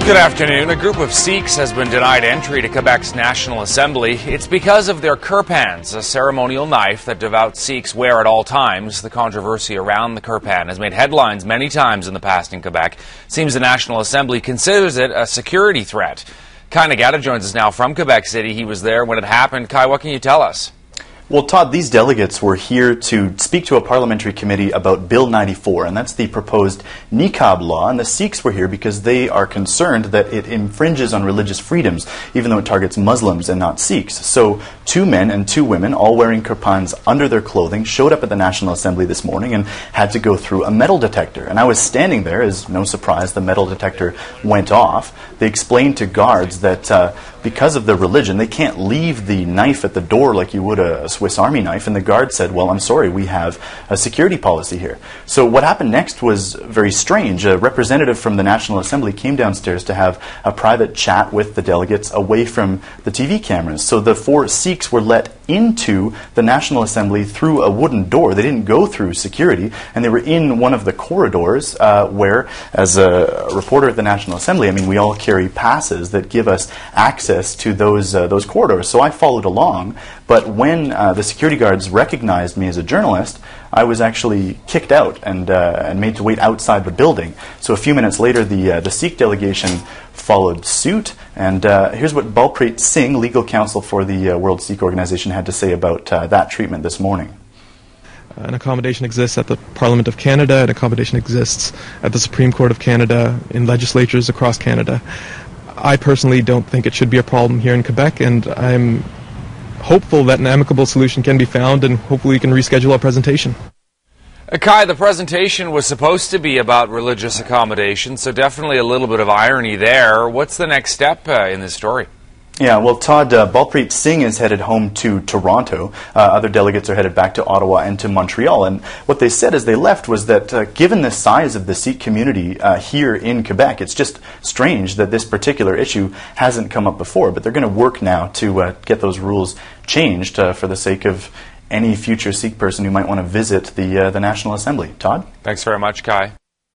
Good afternoon. A group of Sikhs has been denied entry to Quebec's National Assembly. It's because of their Kirpans, a ceremonial knife that devout Sikhs wear at all times. The controversy around the Kirpan has made headlines many times in the past in Quebec. Seems the National Assembly considers it a security threat. Kai Nagata joins us now from Quebec City. He was there when it happened. Kai, what can you tell us? Well, Todd, these delegates were here to speak to a parliamentary committee about Bill 94, and that's the proposed niqab law. And the Sikhs were here because they are concerned that it infringes on religious freedoms, even though it targets Muslims and not Sikhs. So 2 men and 2 women, all wearing kirpans under their clothing, showed up at the National Assembly this morning and had to go through a metal detector. And I was standing there, as no surprise, the metal detector went off. They explained to guards that because of their religion, they can't leave the knife at the door like you would a Swiss Army knife. And the guard said, well, I'm sorry, we have a security policy here. So what happened next was very strange. A representative from the National Assembly came downstairs to have a private chat with the delegates away from the TV cameras. So the 4 Sikhs were let into the National Assembly through a wooden door. They didn't go through security, and they were in one of the corridors where, as a reporter at the National Assembly, I mean, we all carry passes that give us access to those corridors. So I followed along, but when the security guards recognized me as a journalist, I was actually kicked out and made to wait outside the building. So a few minutes later, the Sikh delegation followed suit, and here's what Balpreet Singh, legal counsel for the World Sikh Organization, had to say about that treatment this morning. An accommodation exists at the Parliament of Canada, an accommodation exists at the Supreme Court of Canada, in legislatures across Canada. I personally don't think it should be a problem here in Quebec, and I'm hopeful that an amicable solution can be found, and hopefully we can reschedule our presentation. Kai, the presentation was supposed to be about religious accommodation, so definitely a little bit of irony there. What's the next step in this story? Yeah, well, Todd, Balpreet Singh is headed home to Toronto. Other delegates are headed back to Ottawa and to Montreal. And what they said as they left was that given the size of the Sikh community here in Quebec, it's just strange that this particular issue hasn't come up before. But they're going to work now to get those rules changed for the sake of any future Sikh person who might want to visit the National Assembly. Todd? Thanks very much, Kai.